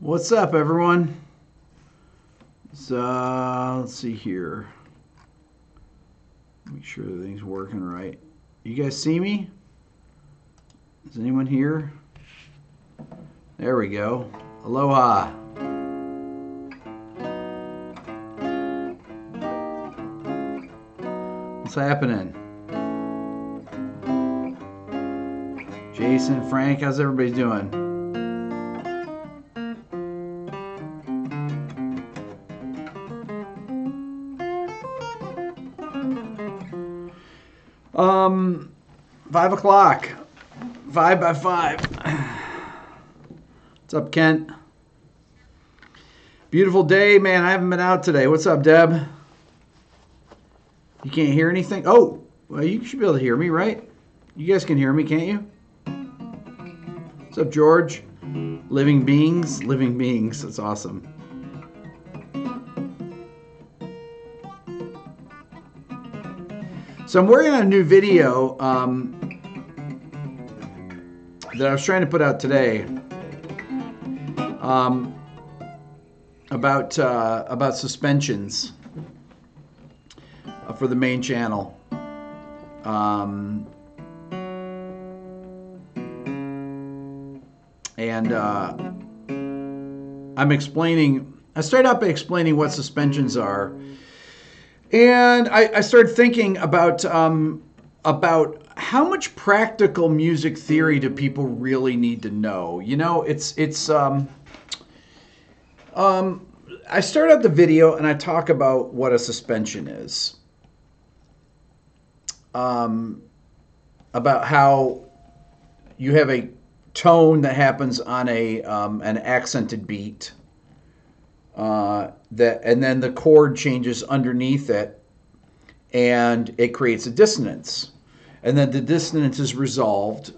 What's up, everyone? So, let's see here. Make sure everything's working right. You guys see me? Is anyone here? There we go. Aloha. What's happening? Jason, Frank, how's everybody doing? Um, 5 o'clock. 5 by 5. What's up, Kent? Beautiful day, man. I haven't been out today. What's up, Deb? You can't hear anything? Oh, well, you should be able to hear me, right? You guys can hear me, can't you? What's up, George? Living beings? Living beings. That's awesome. So I'm working on a new video that I was trying to put out today about suspensions for the main channel. I started out by explaining what suspensions are. And I started thinking about how much practical music theory do people really need to know. You know, I start out the video and I talk about what a suspension is. About how you have a tone that happens on an accented beat. And then the chord changes underneath it, and it creates a dissonance. And then the dissonance is resolved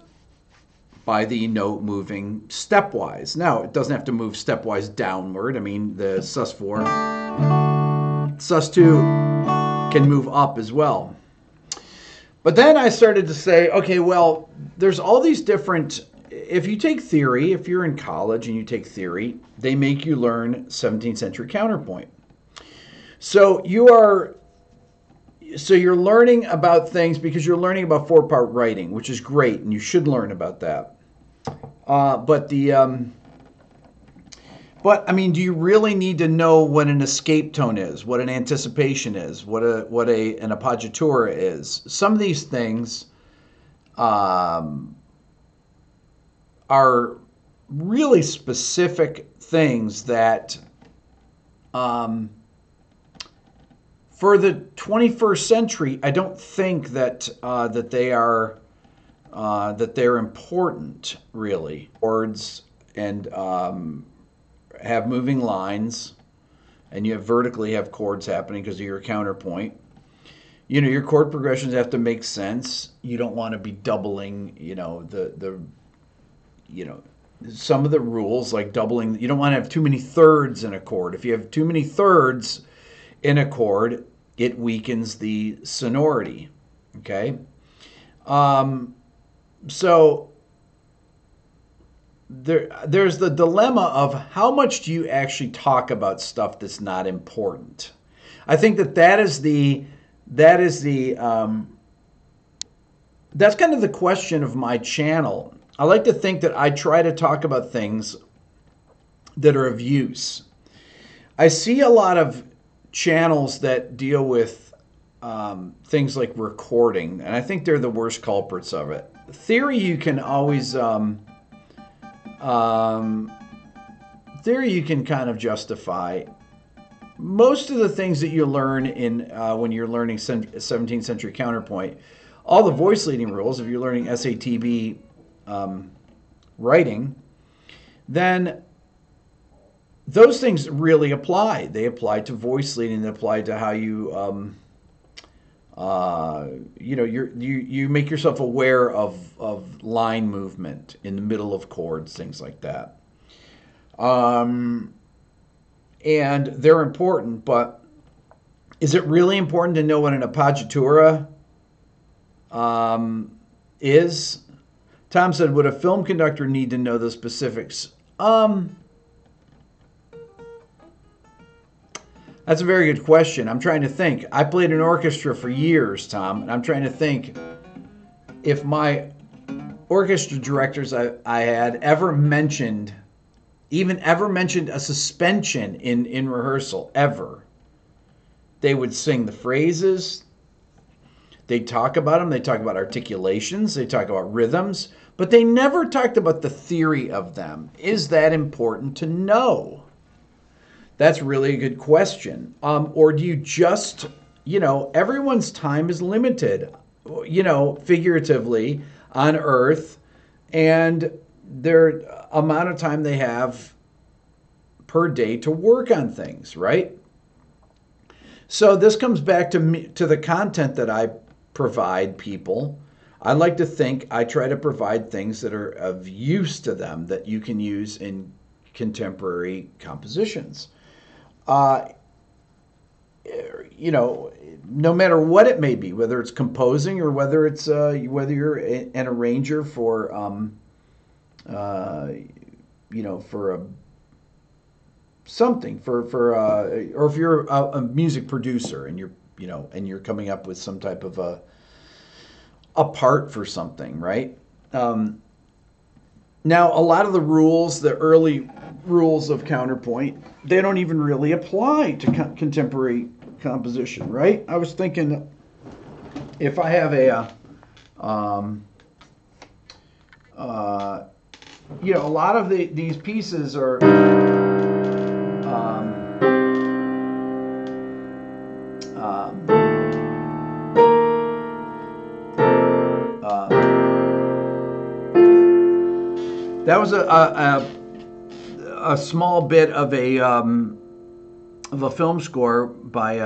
by the note moving stepwise. Now, it doesn't have to move stepwise downward. I mean, the sus4, sus2 can move up as well. But then I started to say, okay, well, there's all these different... If you take theory, if you're in college and you take theory, they make you learn 17th century counterpoint. So you're learning about things because you're learning about 4-part writing, which is great, and you should learn about that. But I mean, do you really need to know what an escape tone is, what an anticipation is, what an appoggiatura is? Some of these things are really specific things that for the 21st century, I don't think that they're important, really. Chords and have moving lines, and you vertically have chords happening because of your counterpoint. You know, your chord progressions have to make sense. You don't want to be doubling, some of the rules, like doubling. You don't want to have too many thirds in a chord. If you have too many thirds in a chord, it weakens the sonority. Okay? So there's the dilemma of how much do you actually talk about stuff that's not important. I think that's kind of the question of my channel. I like to think that I try to talk about things that are of use. I see a lot of channels that deal with things like recording, and I think they're the worst culprits of it. Theory you can always theory you can kind of justify. Most of the things that you learn in when you're learning 17th century counterpoint, all the voice leading rules, if you're learning SATB writing, then those things really apply. They apply to voice leading. They apply to how you, you make yourself aware of line movement in the middle of chords, things like that. And they're important, but is it really important to know what an appoggiatura is? Tom said, would a film conductor need to know the specifics? That's a very good question. I'm trying to think. I played an orchestra for years, Tom, and I'm trying to think if my orchestra directors I had ever mentioned a suspension in rehearsal, ever. They would sing the phrases. They talk about them. They talk about articulations. They talk about rhythms. But they never talked about the theory of them. Is that important to know? That's really a good question. Or do you just, everyone's time is limited, figuratively on Earth, and their amount of time they have per day to work on things, right? So this comes back to the content that I provide people. I like to think I try to provide things that are of use to them that you can use in contemporary compositions. No matter what it may be, whether it's composing or whether it's whether you're an arranger for for something or if you're a music producer and you're coming up with some type of a part for something, right? Now, a lot of the rules, the early rules of counterpoint, they don't even really apply to contemporary composition, right? I was thinking if I have a lot of these pieces are that was a small bit of a film score by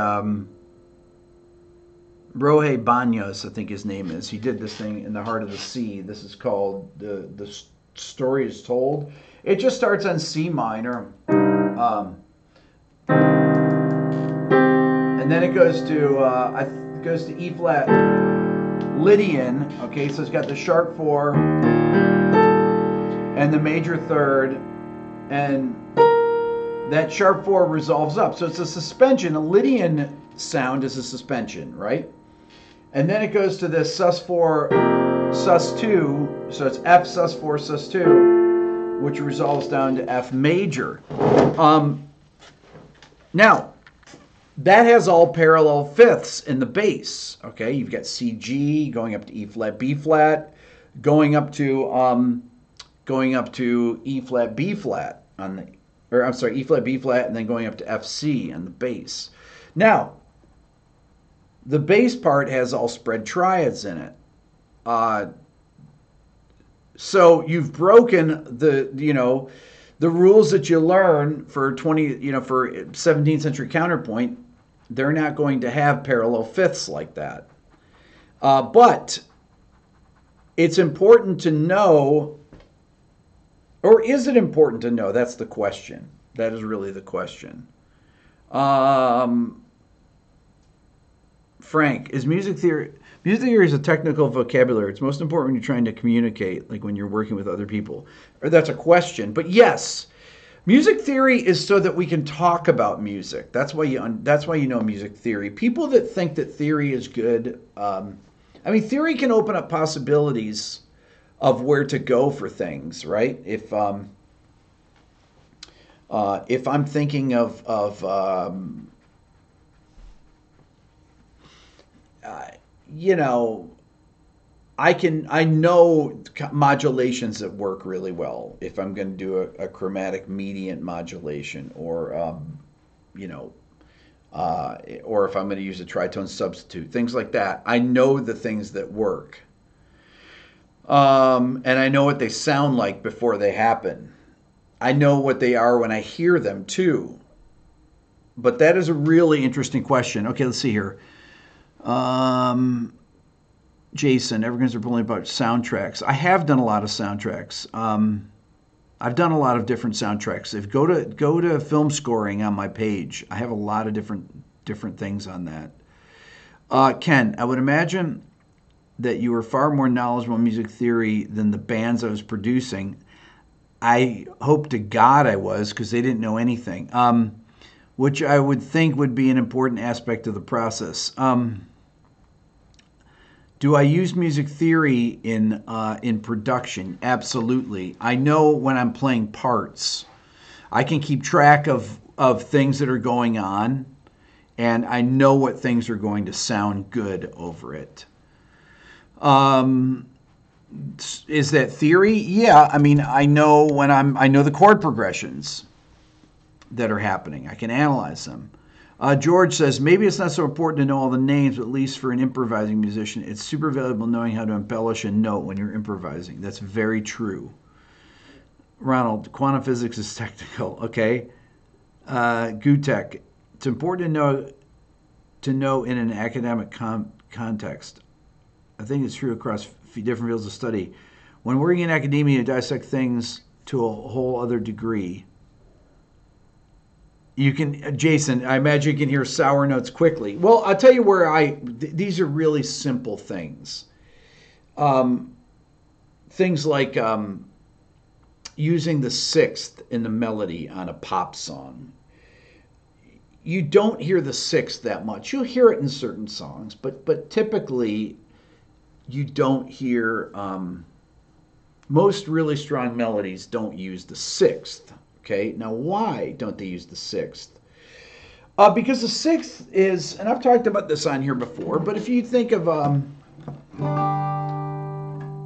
Rohe Banyas, I think his name is. He did this thing in the Heart of the Sea. This is called The Story is Told. It just starts on C minor, and then it goes to E flat Lydian. Okay, so it's got the sharp 4 and the major 3rd, and that sharp 4 resolves up. So it's a suspension. A Lydian sound is a suspension, right? And then it goes to this sus4, sus2. So it's F, sus4, sus2, which resolves down to F major. Now, that has all parallel fifths in the bass. Okay, you've got CG going up to E flat, B flat, going up to E flat, B flat E flat, B flat, and then going up to FC on the bass. Now, the bass part has all spread triads in it. So you've broken the rules that you learn for for 17th century counterpoint. They're not going to have parallel fifths like that. But it's important to know, or is it important to know? That's the question. That is really the question. Frank, is music theory is a technical vocabulary. It's most important when you're trying to communicate, like when you're working with other people. Or that's a question. But yes, music theory is so that we can talk about music. That's why you know music theory. People that think that theory is good, theory can open up possibilities of where to go for things, right? If I'm thinking of I know modulations that work really well if I'm going to do a chromatic mediant modulation, or or if I'm going to use a tritone substitute, things like that. I know the things that work, and I know what they sound like before they happen. I know what they are when I hear them too. But that is a really interesting question. Okay, let's see here. Jason, everyone's pulling about soundtracks. I have done a lot of soundtracks. I've done a lot of different soundtracks. If go to film scoring on my page, I have a lot of different things on that. Ken, I would imagine that you were far more knowledgeable in music theory than the bands I was producing. I hope to God I was, because they didn't know anything. which I would think would be an important aspect of the process. Do I use music theory in production? Absolutely. I know when I'm playing parts. I can keep track of things that are going on, and I know what things are going to sound good over it. Is that theory? Yeah. I mean, I know the chord progressions that are happening. I can analyze them. George says, maybe it's not so important to know all the names, but at least for an improvising musician, it's super valuable knowing how to embellish a note when you're improvising. That's very true. Ronald, quantum physics is technical. Okay. Gutek, it's important to know in an academic context. I think it's true across different fields of study. When working in academia, you dissect things to a whole other degree. You can, Jason, I imagine you can hear sour notes quickly. Well, I'll tell you where these are really simple things. Things like using the sixth in the melody on a pop song. You don't hear the sixth that much. You'll hear it in certain songs, but typically you don't hear, most really strong melodies don't use the sixth. Okay, now why don't they use the sixth? Because the sixth is, and I've talked about this on here before, but if you think of,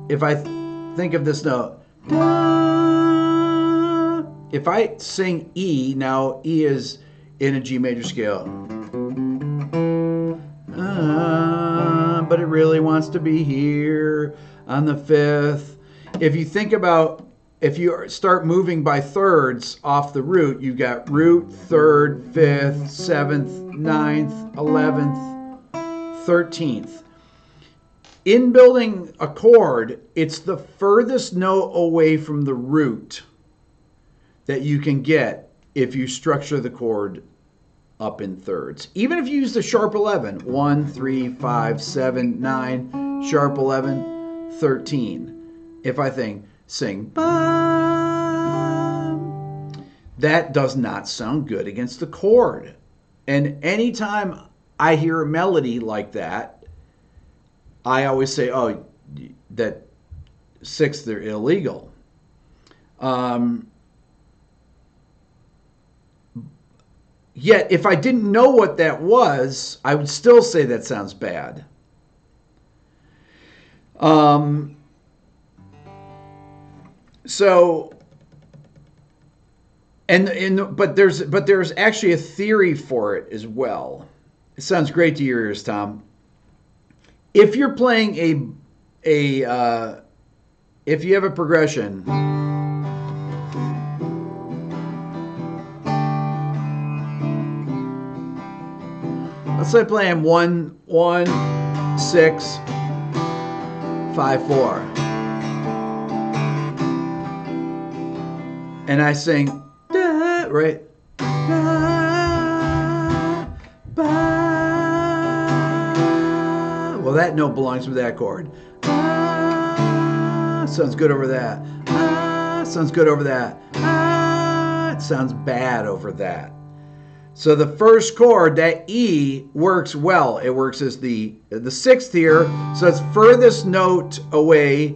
if I think of this note, if I sing E, now E is in a G major scale, but it really wants to be here on the fifth. If you think about, if you start moving by thirds off the root, you've got root, third, fifth, seventh, ninth, 11th, 13th. In building a chord, it's the furthest note away from the root that you can get if you structure the chord up in thirds. Even if you use the sharp 11, 1, 3, 5, 7, 9, sharp 11, 13. If I sing, bum, that does not sound good against the chord. And anytime I hear a melody like that, I always say, oh, that sixth, they're illegal. Yet, if I didn't know what that was, I would still say that sounds bad. So, but there's actually a theory for it as well. It sounds great to your ears, Tom. If you're playing if you have a progression, let's say playing 1, 1, 6, 5, 4. And I sing, da, right? Da, ba. Well, that note belongs with that chord. Sounds good over that. Sounds good over that. It sounds bad over that. So the first chord, that E, works well. It works as the sixth here, so it's furthest note away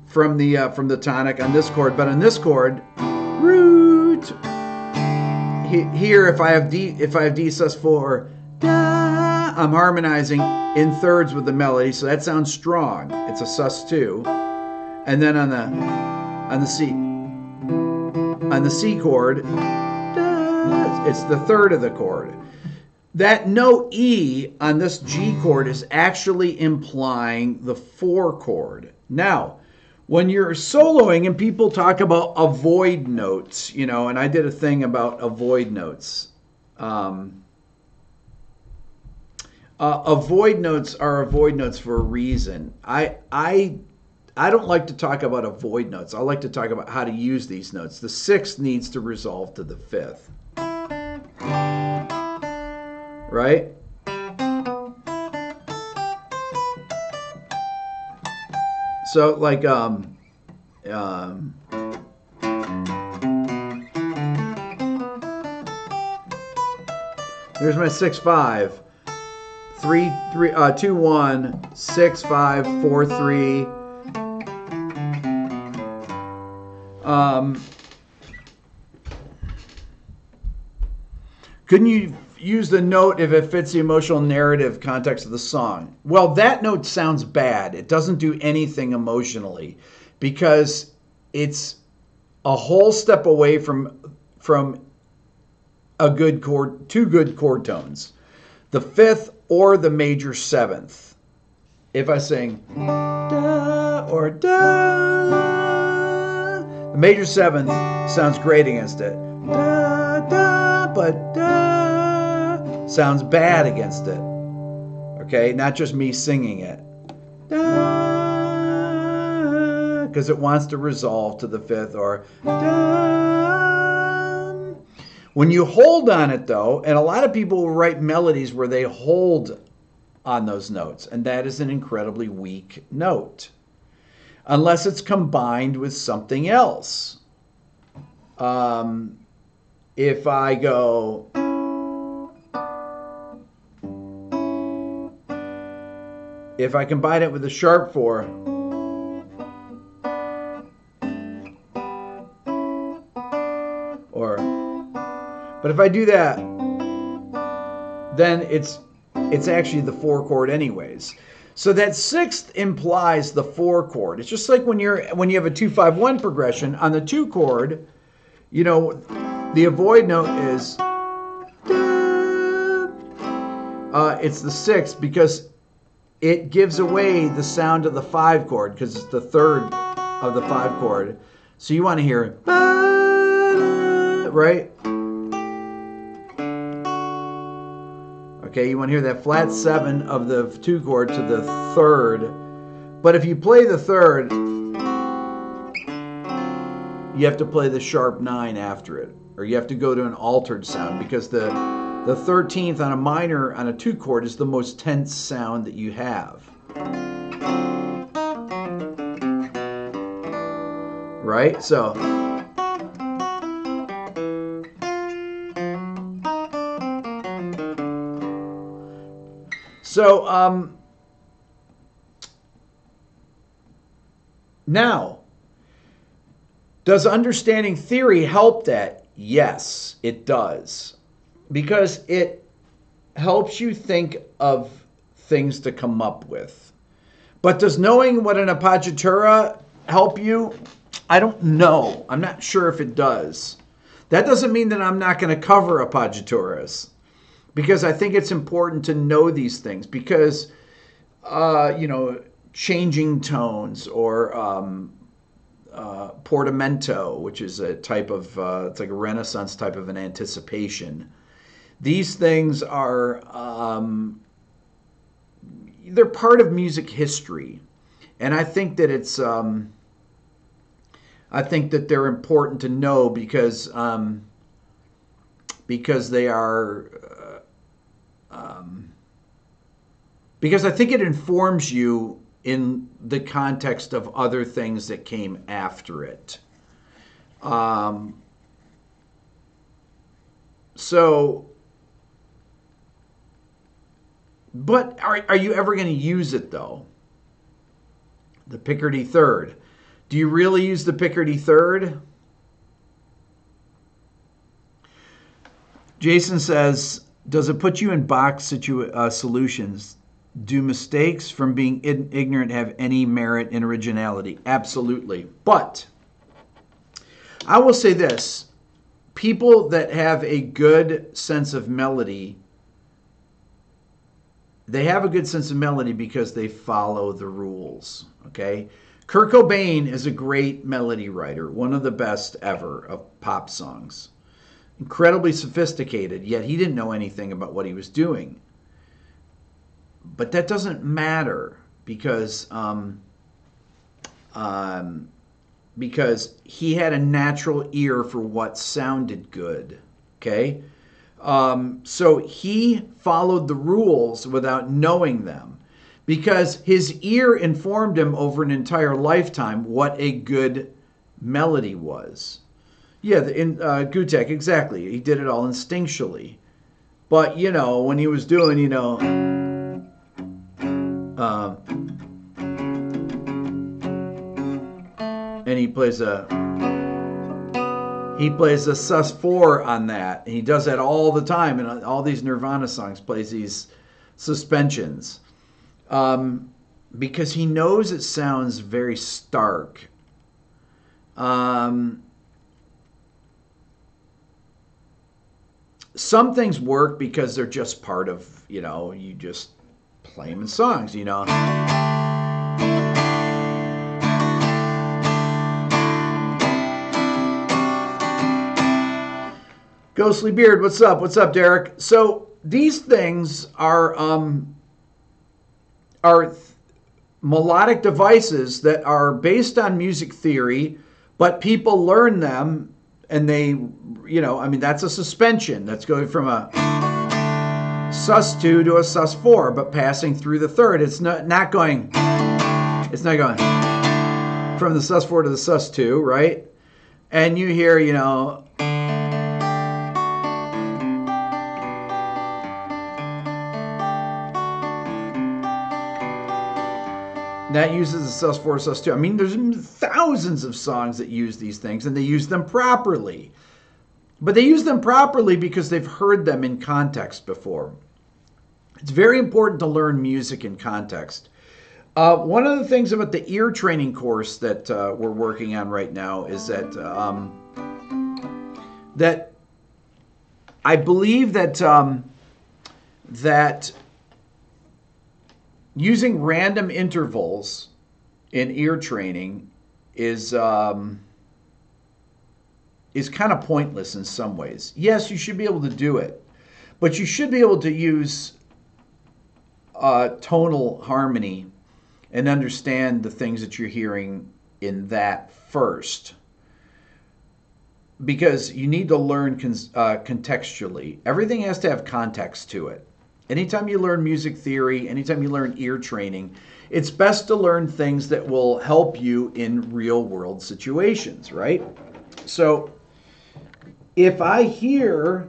from the tonic on this chord. But on this chord, root. Here, if I have D sus4, da, I'm harmonizing in thirds with the melody, so that sounds strong. It's a sus2, and then on the C chord, da, it's the third of the chord. That note E on this G chord is actually implying the 4 chord. Now, when you're soloing and people talk about avoid notes, and I did a thing about avoid notes. Avoid notes are avoid notes for a reason. I don't like to talk about avoid notes. I like to talk about how to use these notes. The sixth needs to resolve to the fifth. Right? So like There's my 6/5. 3 3 2 1 6 5 4 3. Couldn't you use the note if it fits the emotional narrative context of the song? Well, that note sounds bad. It doesn't do anything emotionally because it's a whole step away from a good chord, two good chord tones, the 5th or the major 7th. If I sing da or da, the major 7th sounds great against it. Da da, but da sounds bad against it. Okay, not just me singing it. Da, because it wants to resolve to the 5th or da. When you hold on it though, and a lot of people will write melodies where they hold on those notes, and that is an incredibly weak note unless it's combined with something else. If I go if I combine it with a sharp 4, but if I do that, then it's actually the 4 chord anyways. So that 6th implies the 4 chord. It's just like when you have a 2-5-1 progression on the 2 chord, you know, the avoid note is it's the 6th because it gives away the sound of the 5 chord because it's the 3rd of the 5 chord. So you want to hear right? Okay, you want to hear that flat 7 of the 2 chord to the 3rd. But if you play the 3rd, you have to play the sharp 9 after it. Or you have to go to an altered sound because the 13th on a minor on a 2 chord is the most tense sound that you have. Right? So now, does understanding theory help that? Yes, it does. Because it helps you think of things to come up with. But does knowing what an appoggiatura help you? I don't know. I'm not sure if it does. That doesn't mean that I'm not going to cover appoggiaturas. Because I think it's important to know these things. Because, changing tones or portamento, which is a type of, it's like a Renaissance type of an anticipation. These things are, they're part of music history. And I think that it's, I think that they're important to know because they are, because I think it informs you in the context of other things that came after it. But are you ever going to use it though? The Picardy third. Do you really use the Picardy third? Jason says, does it put you in box solutions? Do mistakes from being ignorant have any merit in originality? Absolutely. But I will say this. People that have a good sense of melody, they have a good sense of melody because they follow the rules. Okay? Kurt Cobain is a great melody writer, one of the best ever of pop songs. Incredibly sophisticated, yet he didn't know anything about what he was doing. But that doesn't matter because he had a natural ear for what sounded good. Okay? So he followed the rules without knowing them because his ear informed him over an entire lifetime what a good melody was. Yeah, in Gutek, exactly. He did it all instinctually. But, you know, when he was doing, you know, and he plays a sus4 on that. And he does that all the time. And all these Nirvana songs plays these suspensions. Because he knows it sounds very stark. Some things work because they're just part of, you know, you just play them in songs, you know. Ghostly Beard, what's up? What's up, Derek? So these things are melodic devices that are based on music theory, but people learn them and they, you know, I mean, that's a suspension. That's going from a sus2 to a sus4, but passing through the third. It's not going from the sus4 to the sus2, right? And you hear, you know, that uses a sus4, sus2. I mean, there's thousands of songs that use these things, and they use them properly. But they use them properly because they've heard them in context before. It's very important to learn music in context. One of the things about the ear training course that we're working on right now is that that I believe that that using random intervals in ear training is kind of pointless in some ways. Yes, you should be able to do it, but you should be able to use tonal harmony and understand the things that you're hearing in that first. Because you need to learn contextually. Everything has to have context to it. Anytime you learn music theory, anytime you learn ear training, it's best to learn things that will help you in real world situations, right? So if I hear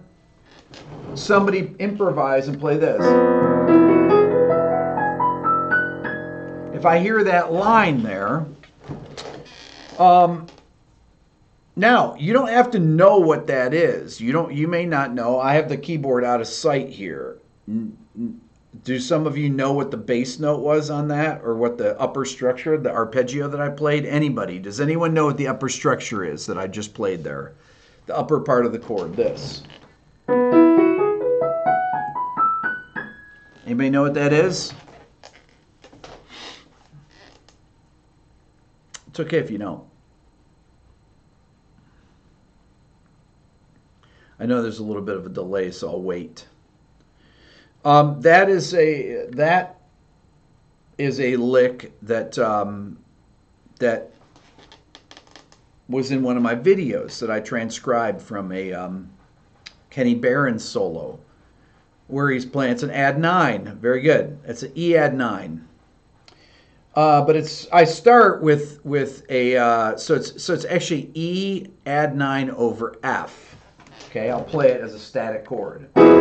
somebody improvise and play this, if I hear that line there, now you don't have to know what that is. You may not know. I have the keyboard out of sight here. Do some of you know what the bass note was on that, or what the upper structure, the arpeggio that I played? Anybody? Does anyone know what the upper structure is that I just played there? The upper part of the chord, this. Anybody know what that is? It's okay if you don't. I know there's a little bit of a delay, so I'll wait. That is a lick that that was in one of my videos that I transcribed from a Kenny Barron solo, where he's playing. It's an add 9. Very good. It's an E add 9. But I start with a so it's actually E add 9 over F. Okay, I'll play it as a static chord. But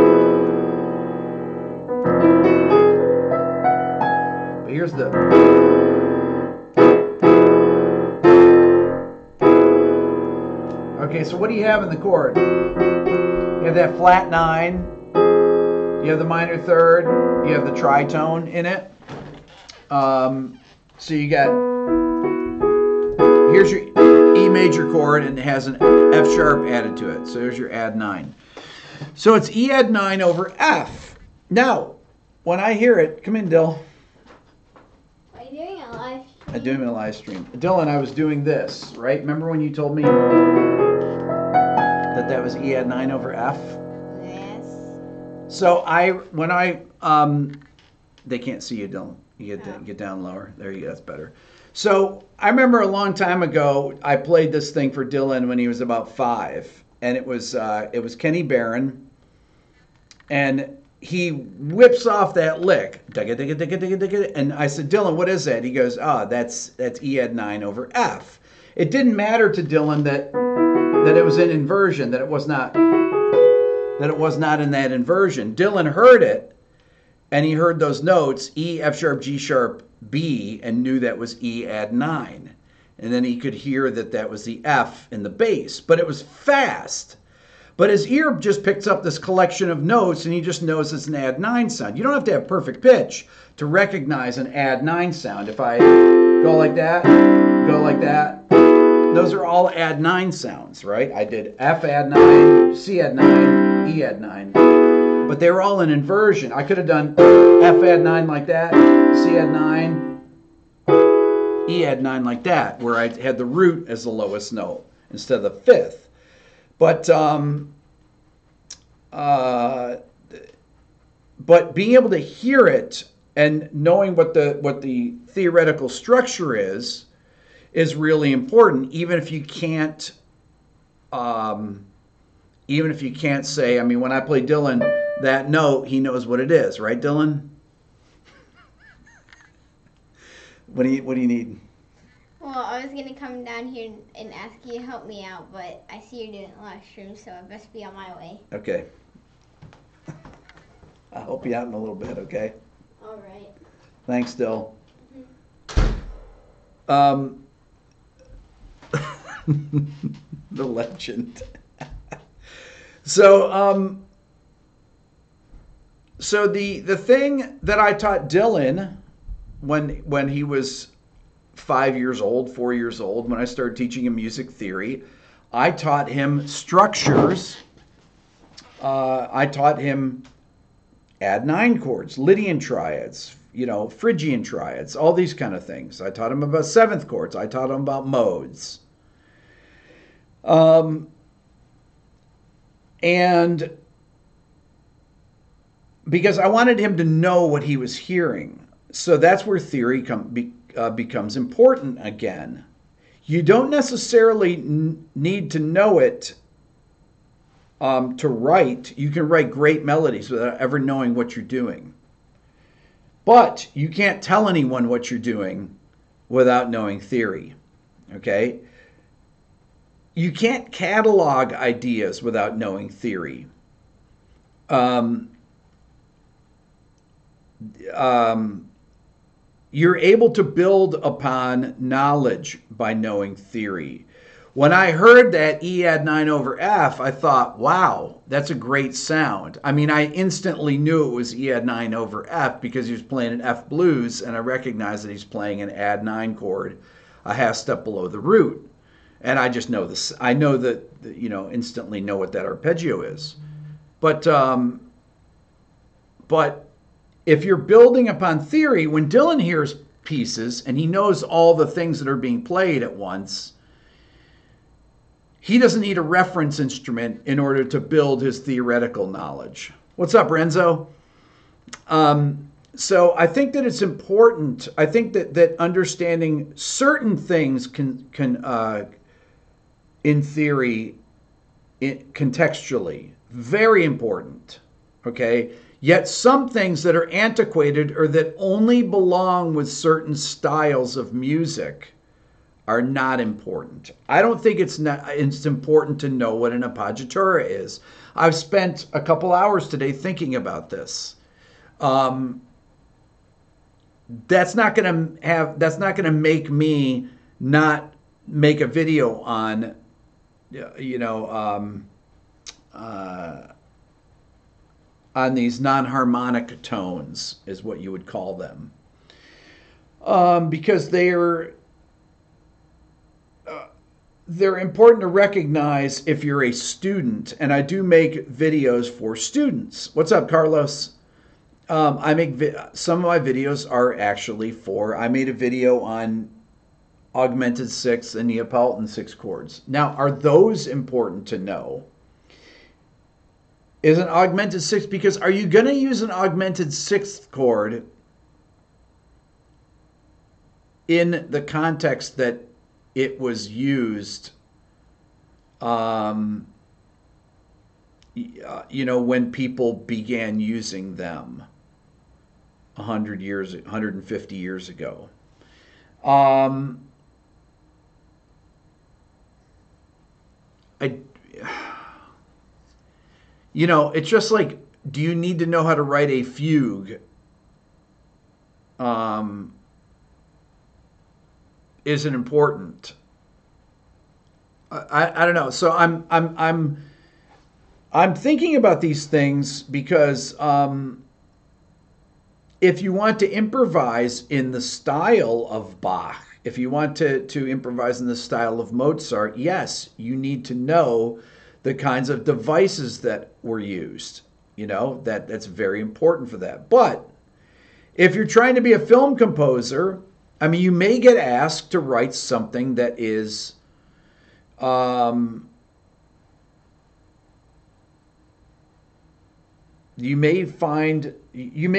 here's the. Okay, so what do you have in the chord? You have that flat 9. You have the minor third. You have the tritone in it. So you got, here's your E major chord, and it has an F sharp added to it. So there's your add 9. So it's E add 9 over F. Now, when I hear it, come in, Dill. Are you doing a live stream? I'm doing a live stream. Dylan, I was doing this, right? Remember when you told me that was E add 9 over F? Yes. So they can't see you, Dylan. You get down lower. There you go. That's better. So I remember a long time ago, I played this thing for Dylan when he was about 5, and it was Kenny Barron, and he whips off that lick, and I said, Dylan, what is that? He goes, that's E add 9 over F. It didn't matter to Dylan that it was in inversion, that it was not that it was not in that inversion. Dylan heard it, and he heard those notes, E, F sharp, G sharp, B, and knew that was E add 9. And then he could hear that that was the F in the bass, but it was fast. But his ear just picks up this collection of notes, and he just knows it's an add 9 sound. You don't have to have perfect pitch to recognize an add 9 sound. If I go like that, those are all add 9 sounds, right? I did F add 9, C add 9, E add 9. But they were all in inversion. I could have done F add 9 like that, C add 9, E add 9 like that, where I had the root as the lowest note instead of the fifth. But being able to hear it and knowing what the theoretical structure is really important, even if you can't say, I mean, when I play Dylan that note, he knows what it is, right, Dylan? What do you need? Well, I was going to come down here and ask you to help me out, but I see you're doing live stream, so I best be on my way. Okay. I'll help you out in a little bit, okay? All right. Thanks, Dill. The legend. So the thing that I taught Dylan when he was 5 years old, 4 years old, when I started teaching him music theory, I taught him structures. I taught him add 9 chords, Lydian triads, Phrygian triads, all these kind of things. I taught him about 7th chords. I taught him about modes. And because I wanted him to know what he was hearing. So that's where theory becomes important again. You don't necessarily need to know it to write. You can write great melodies without ever knowing what you're doing. But you can't tell anyone what you're doing without knowing theory, okay? You can't catalog ideas without knowing theory. You're able to build upon knowledge by knowing theory. When I heard that E add 9 over F, I thought, wow, that's a great sound. I mean, I instantly knew it was E add 9 over F because he was playing an F blues, and I recognized that he's playing an add 9 chord a half step below the root. And I just know this. I know that, instantly know what that arpeggio is. But if you're building upon theory, when Dylan hears pieces and he knows all the things that are being played at once, he doesn't need a reference instrument in order to build his theoretical knowledge. What's up, Renzo? So I think that it's important. I think that understanding certain things can in theory, contextually, very important, okay? Yet some things that are antiquated or that only belong with certain styles of music are not important. I don't think it's important to know what an appoggiatura is. I've spent a couple hours today thinking about this. That's not going to make me not make a video on on these non-harmonic tones, is what you would call them, because they're important to recognize if you're a student, and I do make videos for students. What's up, Carlos? I make some of my videos are actually for. I made a video on augmented sixth and Neapolitan sixth chords. Now, are those important to know? Is an augmented sixth, because are you going to use an augmented sixth chord in the context that it was used, when people began using them 150 years ago? You know, it's just like, do you need to know how to write a fugue? Isn't important. I don't know. So I'm thinking about these things because if you want to improvise in the style of Bach, if you want to improvise in the style of Mozart, yes, you need to know the kinds of devices that were used. You know, that's very important for that. But if you're trying to be a film composer, I mean, you may get asked to write something that is you may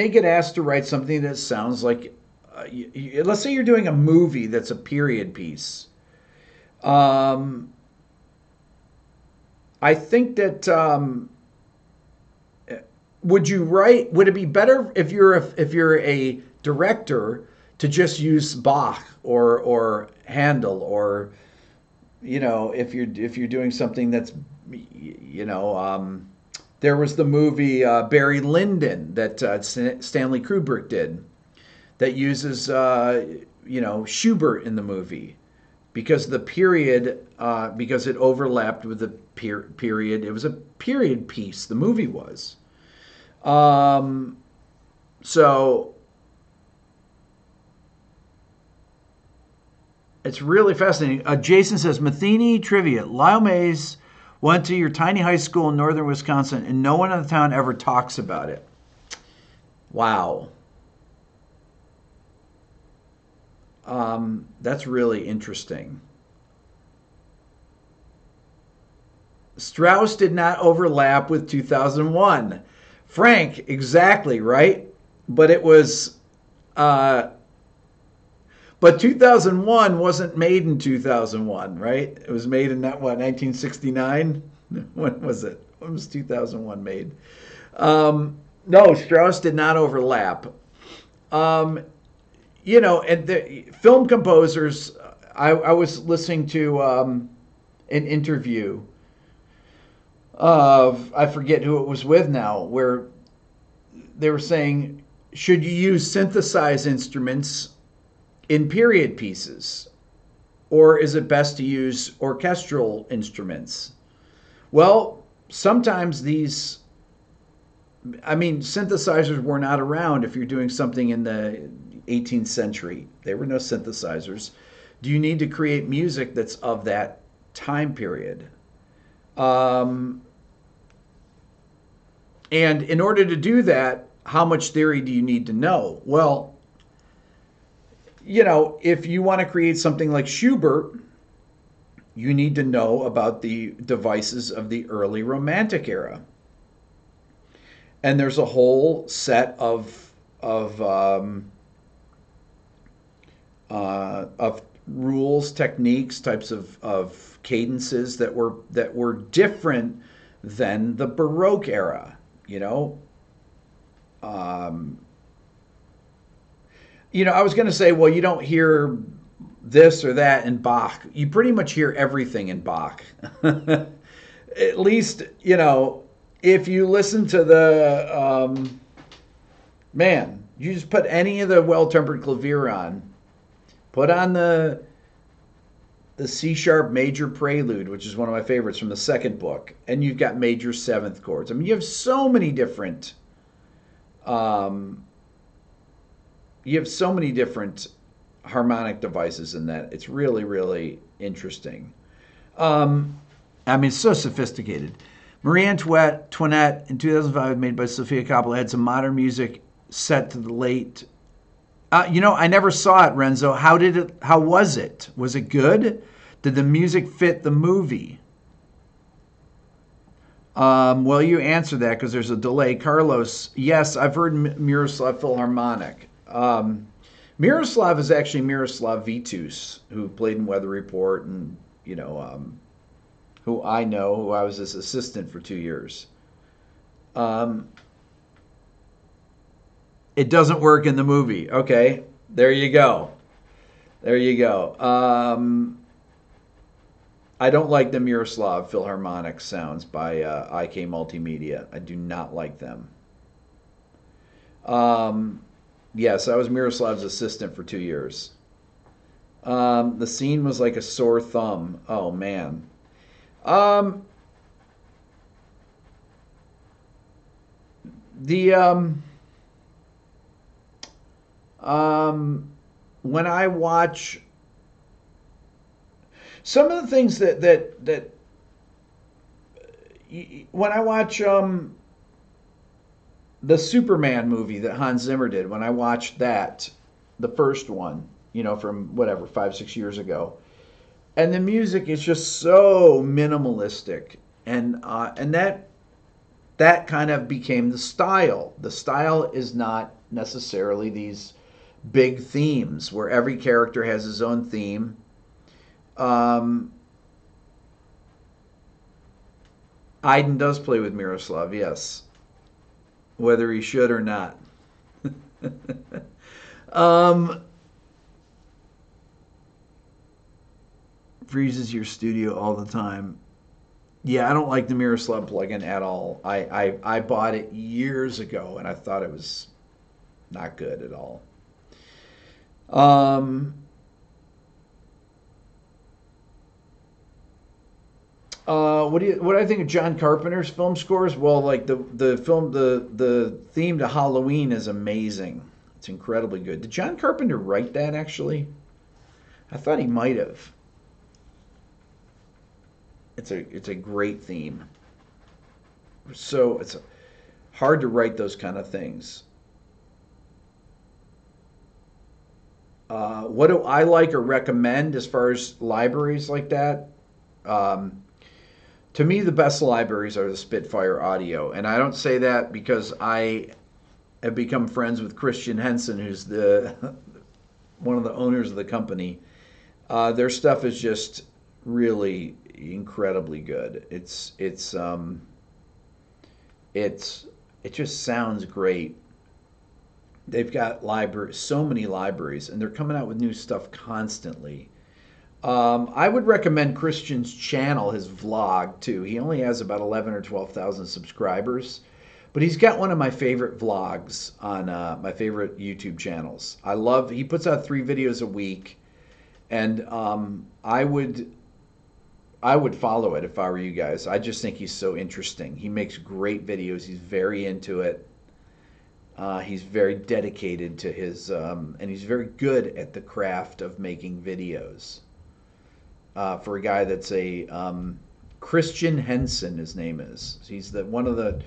get asked to write something that sounds like let's say you're doing a movie that's a period piece. I think that would it be better if you're a director to just use Bach or Handel, or you know, if you're doing something that's, you know, there was the movie Barry Lyndon that Stanley Kubrick did that uses you know, Schubert in the movie because the period because it overlapped with the period. It was a period piece. The movie was. So it's really fascinating. Jason says, Matheny trivia. Lyle Mays went to your tiny high school in northern Wisconsin, and no one in the town ever talks about it. Wow. That's really interesting. Strauss did not overlap with 2001. Frank, exactly, right? But it was... but 2001 wasn't made in 2001, right? It was made in, 1969? When was it? When was 2001 made? No, Strauss did not overlap. You know, and the film composers, I was listening to an interview of, I forget who it was with now, where they were saying, should you use synthesized instruments in period pieces, or is it best to use orchestral instruments? Well, sometimes synthesizers were not around if you're doing something in the 18th century. There were no synthesizers. Do you need to create music that's of that time period? And in order to do that, how much theory do you need to know? Well, you know, if you want to create something like Schubert, you need to know about the devices of the early Romantic era. And there's a whole set of rules, techniques, types of cadences that were different than the Baroque era. You know, I was going to say, well, you don't hear this or that in Bach. You pretty much hear everything in Bach. At least, you know, if you listen to the you just put any of the well-tempered clavier on. Put on the C-sharp major prelude, which is one of my favorites from the second book, and you've got major seventh chords. I mean, you have so many different harmonic devices in that. It's really, really interesting. It's so sophisticated. Marie Antoinette in 2005, made by Sofia Coppola, had some modern music set to the late. I never saw it, Renzo. How was it? Was it good? Did the music fit the movie? Well, you answer that because there's a delay. Carlos, yes, I've heard Miroslav Philharmonic. Miroslav is actually Miroslav Vitus, who played in Weather Report, and who I was his assistant for 2 years. It doesn't work in the movie. Okay, there you go. I don't like the Miroslav Philharmonic sounds by IK Multimedia. I do not like them. Yes, I was Miroslav's assistant for 2 years. The scene was like a sore thumb. Oh man. The when I watch some of the things that when I watch the Superman movie that Hans Zimmer did, when I watched that, the first one, from whatever 5-6 years ago, and the music is just so minimalistic, and that kind of became the style. The style is not necessarily these big themes where every character has his own theme. Aiden does play with Miroslav, yes. Whether he should or not. Freezes your studio all the time. Yeah, I don't like the Miroslav plugin at all. I bought it years ago and I thought it was not good at all. What do I think of John Carpenter's film scores? Well, like the theme to Halloween is amazing. It's incredibly good. Did John Carpenter write that actually? I thought he might have. It's a great theme. So it's hard to write those kind of things. What do I like or recommend as far as libraries like that? To me, the best libraries are the Spitfire Audio. And I don't say that because I have become friends with Christian Henson, who's one of the owners of the company. Their stuff is just really incredibly good. It just sounds great. They've got so many libraries, and they're coming out with new stuff constantly. I would recommend Christian's channel, his vlog, too. He only has about 11 or 12,000 subscribers, but he's got one of my favorite vlogs on my favorite YouTube channels. He puts out 3 videos a week, and I would follow it if I were you guys. I just think he's so interesting. He makes great videos. He's very into it. He's very dedicated to his, and he's very good at the craft of making videos. For a guy that's a Christian Henson, his name is. He's one of the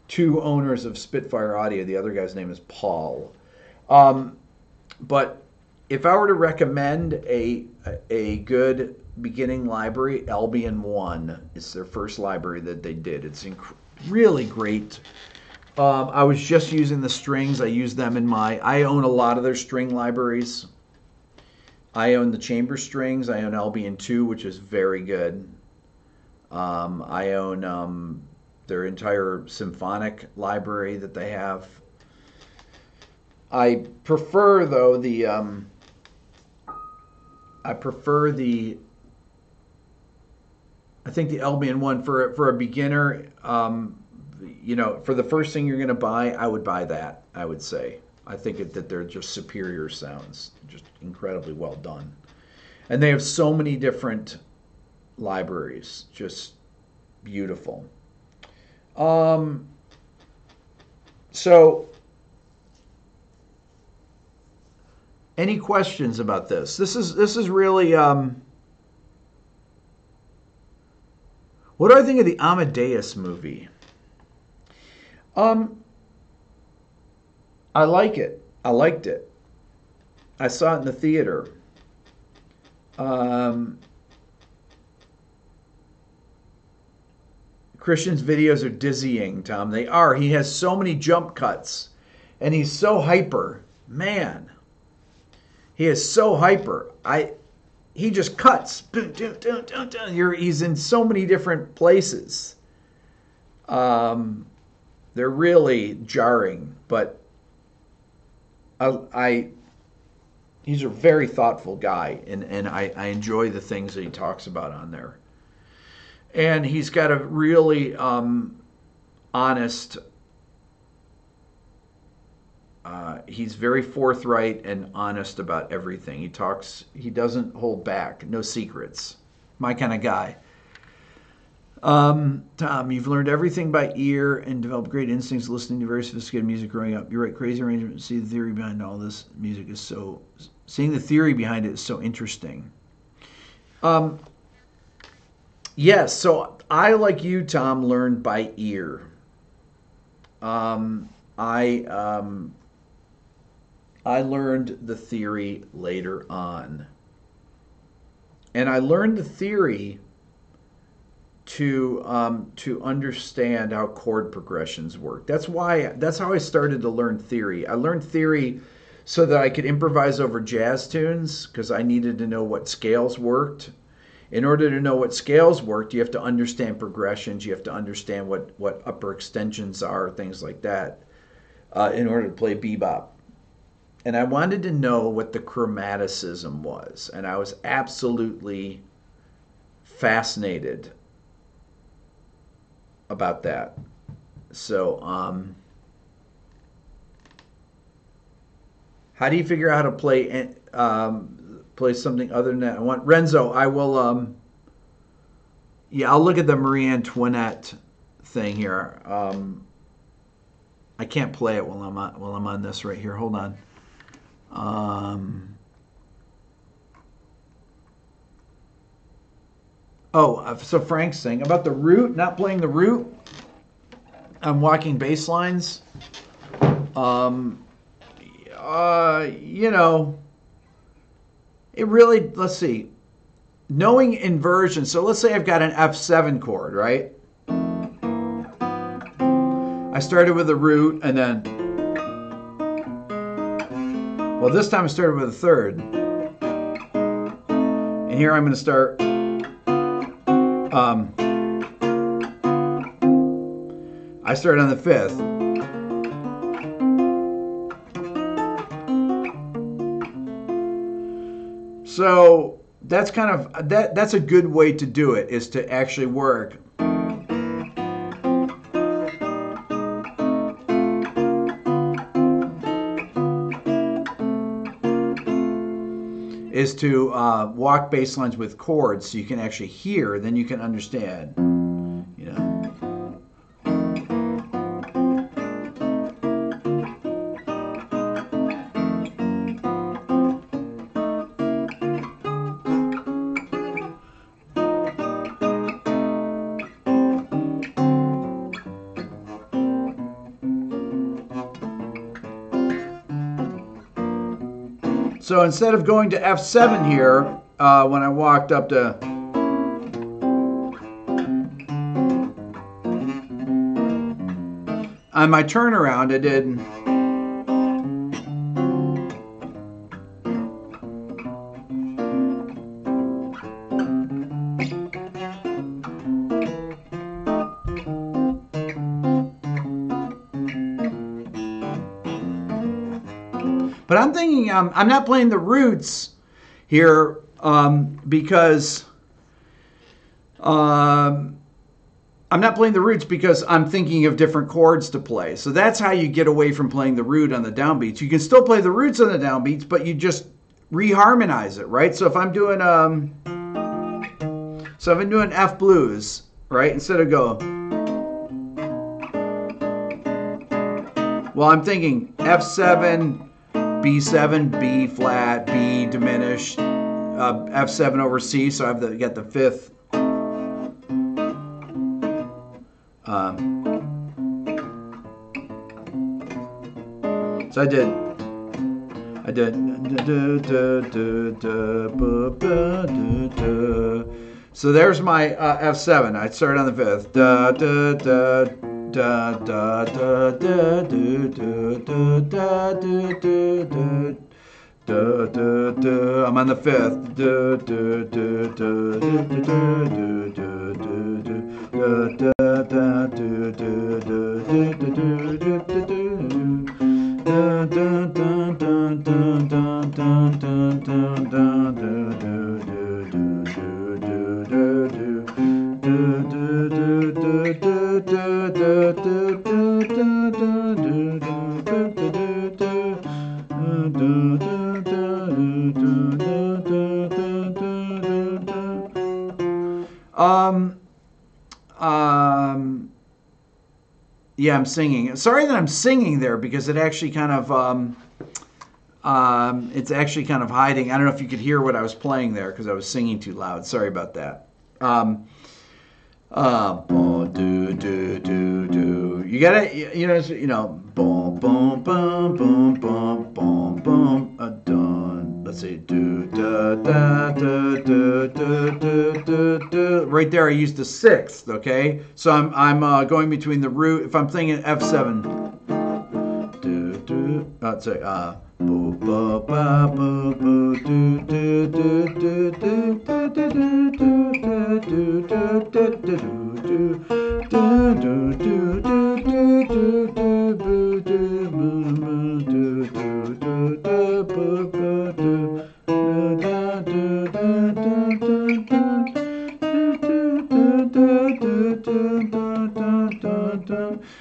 2 owners of Spitfire Audio. The other guy's name is Paul. But if I were to recommend a good beginning library, Albion 1 is their first library that they did. It's really great. I was just using the strings. I use them I own a lot of their string libraries. I own the chamber strings. I own Albion 2, which is very good. I own their entire symphonic library that they have. I prefer, though, I think the Albion 1 for a beginner, for the first thing you're going to buy, I would buy that, I would say. I think that they're just superior sounds, just incredibly well done. And they have so many different libraries, just beautiful. So, any questions about this? This is really, what do I think of the Amadeus movie? I like it. I liked it. I saw it in the theater. Christian's videos are dizzying, Tom. They are. He has so many jump cuts, and he's so hyper. Man, he is so hyper. He just cuts. He's in so many different places. They're really jarring, but he's a very thoughtful guy, and I enjoy the things that he talks about on there. And he's got a really honest. He's very forthright and honest about everything. He talks. He doesn't hold back. No secrets. My kind of guy. Tom, you've learned everything by ear and developed great instincts listening to very sophisticated music growing up. You're right, crazy arrangement. See the theory behind all this music is so... Seeing the theory behind it is so interesting. Yes, so I, like you, Tom, learned by ear. I learned the theory later on. And I learned the theory to understand how chord progressions work. That's how I started to learn theory. I learned theory so that I could improvise over jazz tunes because I needed to know what scales worked. In order to know what scales worked, you have to understand progressions. You have to understand what upper extensions are, things like that, in order to play bebop. And I wanted to know what the chromaticism was. And I was absolutely fascinated about that. So, how do you figure out how to play something other than that? I want Renzo. I will. Yeah, I'll look at the Marie Antoinette thing here. I can't play it while I'm on this right here. Hold on. So Frank's saying about the root, not playing the root. I'm walking bass lines. It really, let's see, knowing inversion. So let's say I've got an F7 chord, right? I started with a root and then, well, this time I started with a third. And here I'm going to start, I started on the fifth. So that's kind of, that's a good way to do it, is to actually work. Is to walk bass lines with chords so you can actually hear, then you can understand, you know. So instead of going to F7 here, when I walked up to, on my turnaround, I did, but I'm thinking I'm not playing the roots here because I'm not playing the roots because I'm thinking of different chords to play. So that's how you get away from playing the root on the downbeats. You can still play the roots on the downbeats, but you just reharmonize it, right? So if I'm doing F blues, right, instead of go, well, I'm thinking F7, B7, B flat, B diminished, F7 over C, so I've got the fifth. So I did. So there's my F7. I started on the fifth. Da da da da da da da da da da da da. I'm on the fifth. Da da da da da da da da da. Yeah, I'm singing. Sorry that I'm singing there because it actually kind of it's actually kind of hiding. I don't know if you could hear what I was playing there because I was singing too loud. Sorry about that. Do do do do. You gotta, boom boom boom boom boom boom boom. Done. Let's see. Do da da da da da da da da. Right there, I used the sixth. Okay, so I'm going between the root. If I'm thinking F7. Do do. Let's say boo ba ba boo boo do do do do do do do do do do do do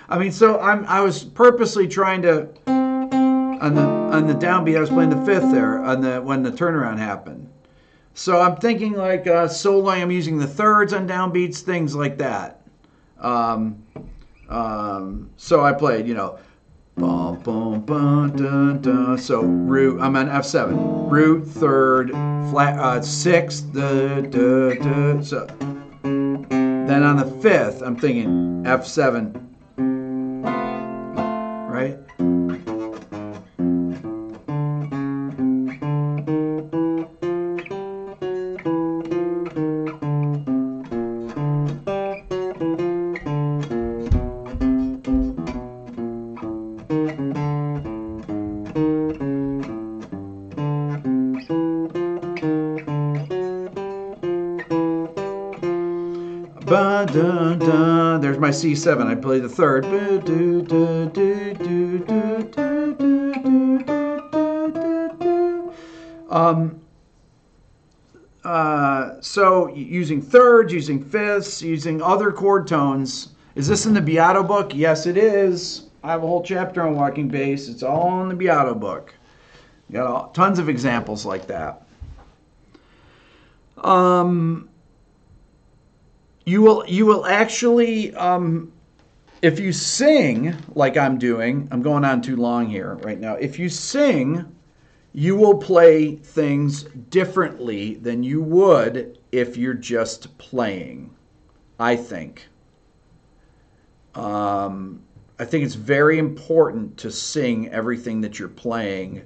I mean, so I was purposely trying to on the downbeat. I was playing the fifth there when the turnaround happened. So I'm thinking like soloing. I'm using the thirds on downbeats, things like that. So I played, bum bum bum dun dun. So root. I'm on F7. Root third, flat sixth. Da, da, da. So then on the fifth, I'm thinking F7. Right. There's my C7. I play the third. So using thirds, using fifths, using other chord tones. Is this in the Beato book? Yes, it is. I have a whole chapter on walking bass. It's all in the Beato book. You got tons of examples like that. You will actually, if you sing like I'm doing, I'm going on too long here right now. If you sing, you will play things differently than you would if you're just playing, I think. I think it's very important to sing everything that you're playing.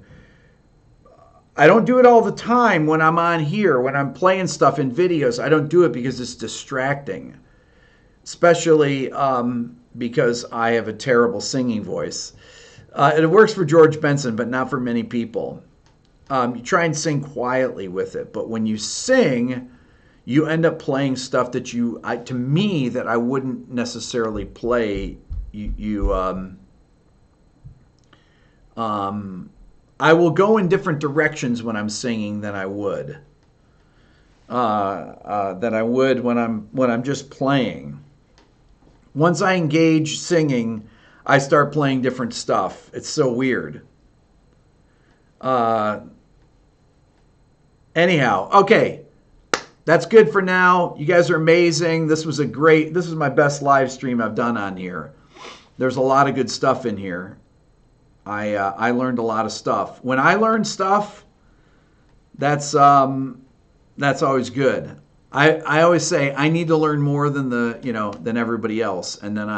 I don't do it all the time when I'm on here, when I'm playing stuff in videos. I don't do it because it's distracting, especially because I have a terrible singing voice. It works for George Benson, but not for many people. You try and sing quietly with it, but when you sing, you end up playing stuff that to me, that I wouldn't necessarily play. I will go in different directions when I'm singing than I would when I'm just playing. Once I engage singing, I start playing different stuff. It's so weird. Anyhow, okay, that's good for now. You guys are amazing. This is my best live stream I've done on here. There's a lot of good stuff in here. I learned a lot of stuff. When I learn stuff, that's always good. I always say I need to learn more than everybody else, and then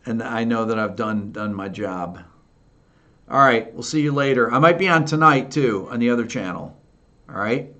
and I know that I've done my job. All right, we'll see you later. I might be on tonight too on the other channel. All right.